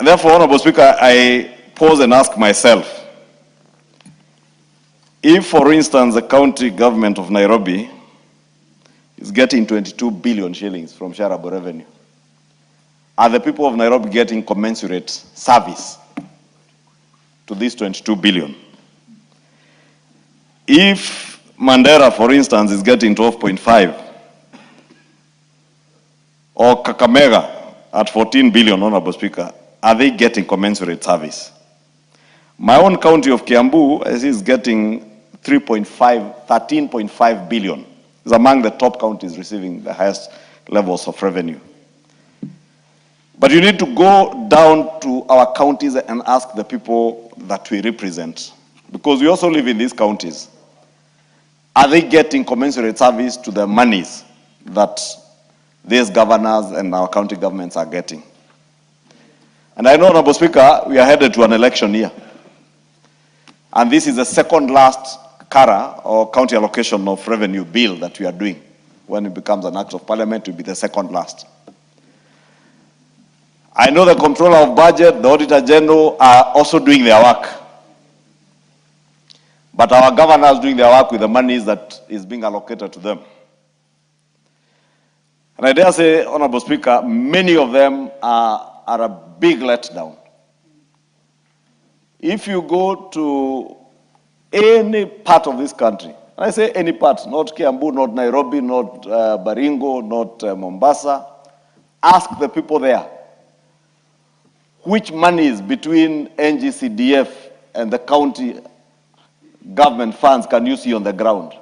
And therefore, Honorable Speaker, I pause and ask myself, if, for instance, the county government of Nairobi is getting 22 billion shillings from shareable revenue, are the people of Nairobi getting commensurate service to this 22 billion? If Mandera, for instance, is getting 12.5, or Kakamega at 14 billion, Honorable Speaker, are they getting commensurate service? My own county of Kiambu is getting 13.5 billion. It's among the top counties receiving the highest levels of revenue. But you need to go down to our counties and ask the people that we represent, because we also live in these counties. Are they getting commensurate service to the monies that these governors and our county governments are getting? And I know, Honorable Speaker, we are headed to an election year. And this is the second last CARA, or county allocation of revenue bill, that we are doing. When it becomes an act of parliament, it will be the second last. I know the Comptroller of Budget, the Auditor General are also doing their work. But our governors doing their work with the monies that is being allocated to them. And I dare say, Honorable Speaker, many of them are a big letdown. If you go to any part of this country, I say any part, not Kiambu, not Nairobi, not Baringo, not Mombasa, ask the people there, which monies between NGCDF and the county government funds can you see on the ground?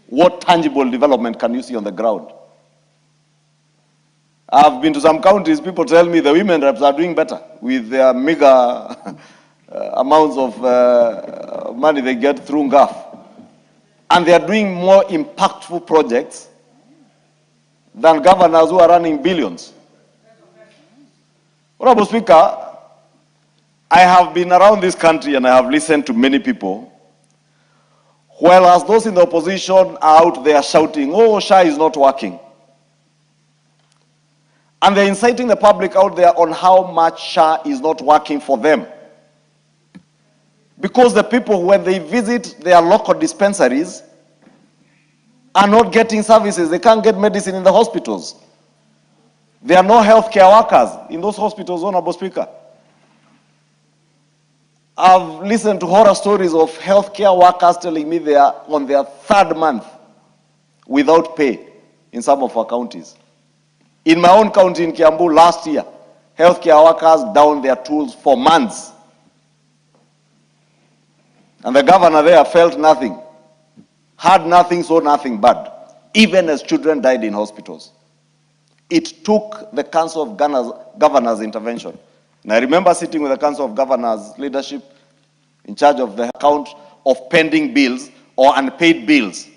What tangible development can you see on the ground? I've been to some counties, people tell me the women reps are doing better with their meager amounts of money they get through GAF. And they are doing more impactful projects than governors who are running billions. Honorable Speaker, I have been around this country and I have listened to many people, whereas those in the opposition are out there shouting, oh, SHA is not working. And they're inciting the public out there on how much SHA is not working for them. Because the people, when they visit their local dispensaries, are not getting services. They can't get medicine in the hospitals. There are no healthcare workers in those hospitals, Honorable Speaker. I've listened to horror stories of healthcare workers telling me they are on their third month without pay in some of our counties. In my own county in Kiambu last year, healthcare workers down their tools for months. And the governor there felt nothing, heard nothing, saw nothing bad, even as children died in hospitals. It took the Council of Governors intervention. And I remember sitting with the Council of Governors leadership in charge of the account of pending bills or unpaid bills.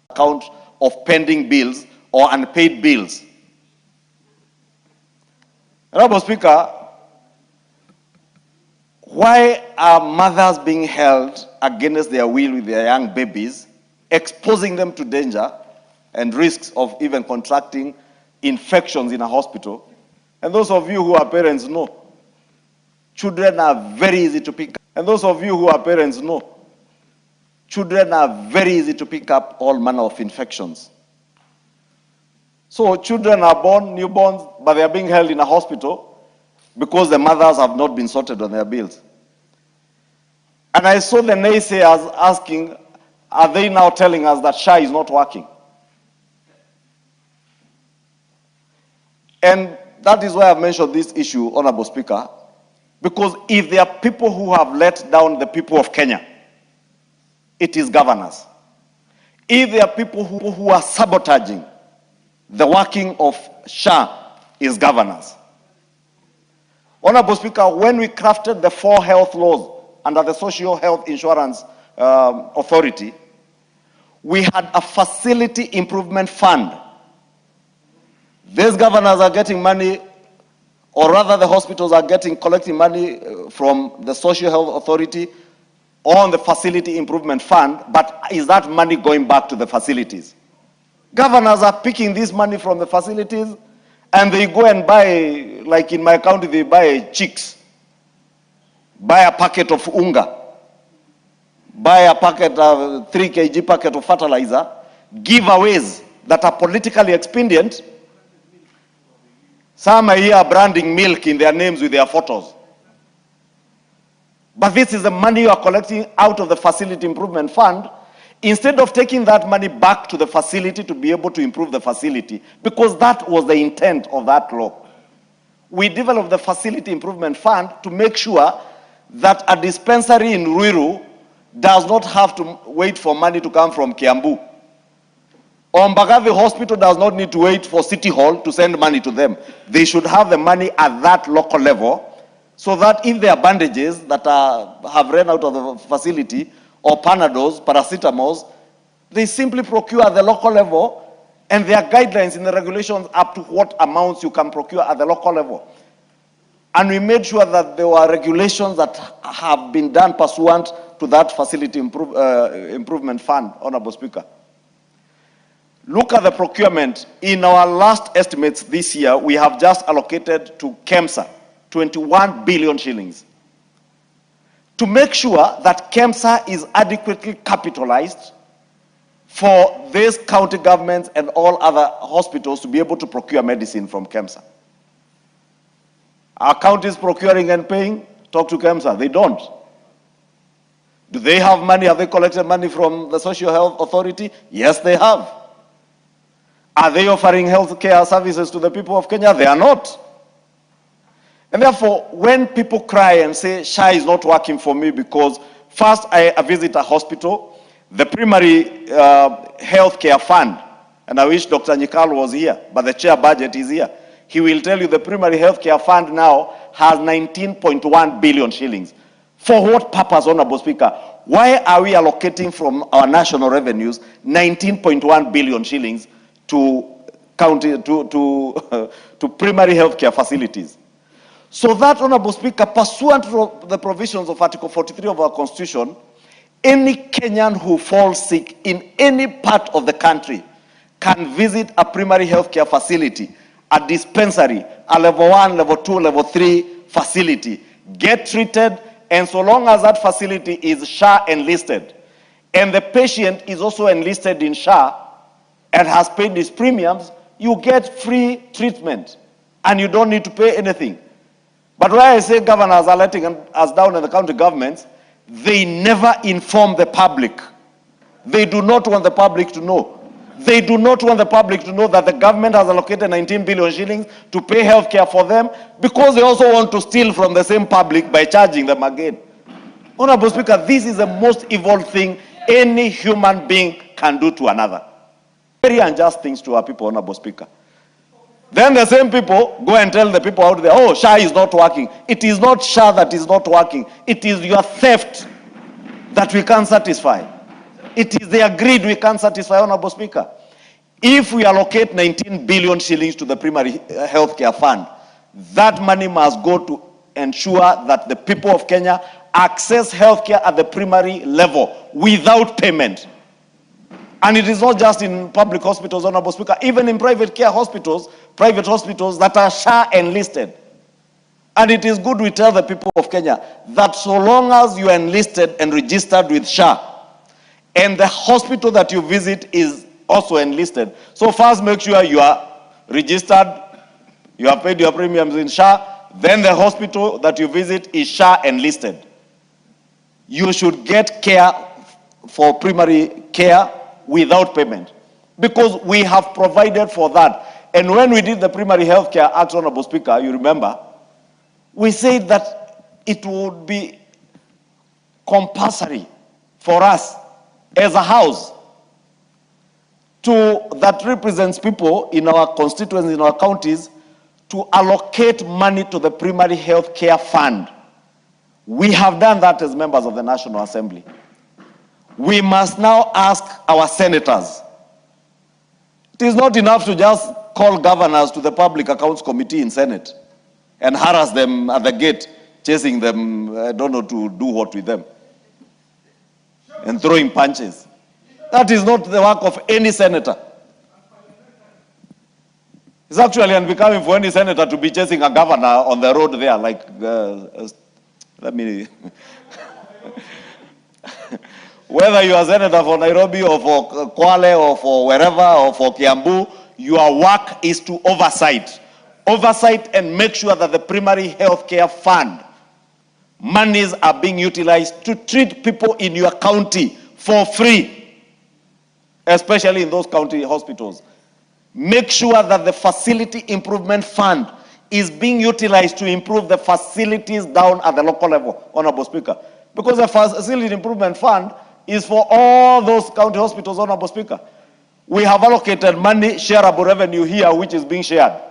Account of pending bills or unpaid bills. Honorable Speaker, why are mothers being held against their will with their young babies, exposing them to danger and risks of even contracting infections in a hospital? And those of you who are parents know, children are very easy to pick up. And those of you who are parents know, children are very easy to pick up all manner of infections. So children are born, newborns, but they are being held in a hospital because the mothers have not been sorted on their bills. And I saw the naysayers asking, are they now telling us that SHA is not working? And that is why I've mentioned this issue, Honorable Speaker, because if there are people who have let down the people of Kenya, it is governors. If there are people who are sabotaging the working of SHA, is governors. Honorable Speaker, when we crafted the 4 health laws under the Social Health Insurance Authority, we had a facility improvement fund. These governors are getting money, or rather the hospitals are collecting money from the Social Health Authority on the facility improvement fund, but is that money going back to the facilities? Governors are picking this money from the facilities and they go and buy like in my county, they buy chicks, buy a packet of unga, buy a packet of 3 kg packet of fertilizer, giveaways that are politically expedient. Some are here branding milk in their names with their photos. But this is the money you are collecting out of the Facility Improvement Fund, instead of taking that money back to the facility to be able to improve the facility, because that was the intent of that law. We developed the Facility Improvement Fund to make sure that a dispensary in Ruiru does not have to wait for money to come from Kiambu. Or Mbagathi Hospital does not need to wait for City Hall to send money to them. They should have the money at that local level, so that if there are bandages that have run out of the facility, or Panadols, paracetamols, they simply procure at the local level, and there are guidelines in the regulations up to what amounts you can procure at the local level. And we made sure that there were regulations that have been done pursuant to that Facility Improvement Fund, Honorable Speaker. Look at the procurement. In our last estimates this year, we have just allocated to KEMSA 21 billion shillings to make sure that KEMSA is adequately capitalized for these county governments and all other hospitals to be able to procure medicine from KEMSA. Are counties procuring and paying? Talk to KEMSA. They don't. Do they have money? Have they collected money from the Social Health Authority? Yes, they have. Are they offering health care services to the people of Kenya? They are not. And therefore, when people cry and say, SHA is not working for me because first I visit a hospital, the primary health care fund, and I wish Dr. Nyikal was here, but the chair budget is here. He will tell you the primary health care fund now has 19.1 billion shillings. For what purpose, Honorable Speaker? Why are we allocating from our national revenues 19.1 billion shillings to county to primary health care facilities? So that, Honorable Speaker, pursuant to the provisions of Article 43 of our Constitution, any Kenyan who falls sick in any part of the country can visit a primary health care facility, a dispensary, a level 1, level 2, level 3 facility, get treated, and so long as that facility is SHA enlisted, and the patient is also enlisted in SHA and has paid his premiums, you get free treatment, and you don't need to pay anything. But where I say governors are letting us down in the county governments, they never inform the public. They do not want the public to know. They do not want the public to know that the government has allocated 19 billion shillings to pay health care for them, because they also want to steal from the same public by charging them again. Honorable Speaker, this is the most evil thing any human being can do to another. Very unjust things to our people, Honorable Speaker. Then the same people go and tell the people out there, oh, SHA is not working. It is not SHA that is not working. It is your theft that we can't satisfy. It is their greed we can't satisfy, Honorable Speaker. If we allocate 19 billion shillings to the primary health care fund, that money must go to ensure that the people of Kenya access health care at the primary level without payment. And it is not just in public hospitals, Honorable Speaker, even in private care hospitals, private hospitals that are SHA enlisted. And it is good we tell the people of Kenya that so long as you are enlisted and registered with SHA, and the hospital that you visit is also enlisted, so first make sure you are registered, you have paid your premiums in SHA, then the hospital that you visit is SHA enlisted. You should get care for primary care without payment, because we have provided for that. And when we did the Primary Health Care Act, Honorable Speaker, you remember, we said that it would be compulsory for us as a house that represents people in our constituencies, in our counties, to allocate money to the Primary Health Care Fund. We have done that as members of the National Assembly. We must now ask our senators. It is not enough to just call governors to the Public Accounts Committee in Senate and harass them at the gate, chasing them, I don't know to do what with them, and throwing punches. That is not the work of any senator. It's actually unbecoming for any senator to be chasing a governor on the road there, like, let me... Whether you are a senator for Nairobi or for Kwale or for wherever or for Kiambu, your work is to oversight. Oversight and make sure that the primary health care fund monies are being utilized to treat people in your county for free, especially in those county hospitals. Make sure that the facility improvement fund is being utilized to improve the facilities down at the local level, Honorable Speaker. Because the facility improvement fund is for all those county hospitals, Honorable Speaker. We have allocated money, shareable revenue here, which is being shared.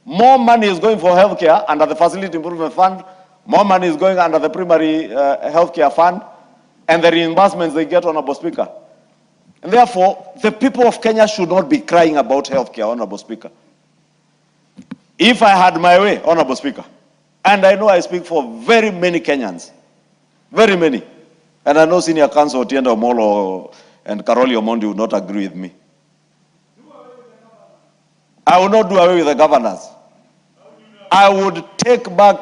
More money is going for healthcare under the facility improvement fund. More money is going under the primary healthcare fund, and the reimbursements they get, Honorable Speaker. And therefore, the people of Kenya should not be crying about healthcare, Honorable Speaker. If I had my way, Honorable Speaker, and I know I speak for very many Kenyans, very many, and I know Senior Counsel Otiende Omolo and Karoli Omondi would not agree with me. I will not do away with the governors. I would take back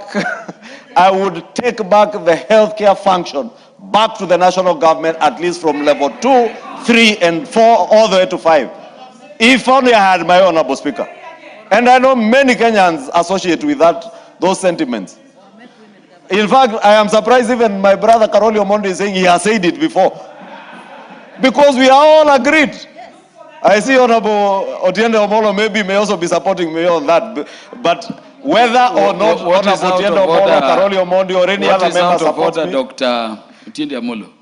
I would take back the healthcare function back to the national government, at least from level 2, 3, and 4, all the way to 5. If only I had my Honorable Speaker. And I know many Kenyans associate with those sentiments. In fact, I am surprised even my brother Karoli Omondi is saying he has said it before. Because we are all agreed. I see Honorable Otiende Omolo maybe may also be supporting me on that. But whether or not Honorable Otiende Omolo, Karoli Omondi, or any other member support me, Dr. Otiende Omolo.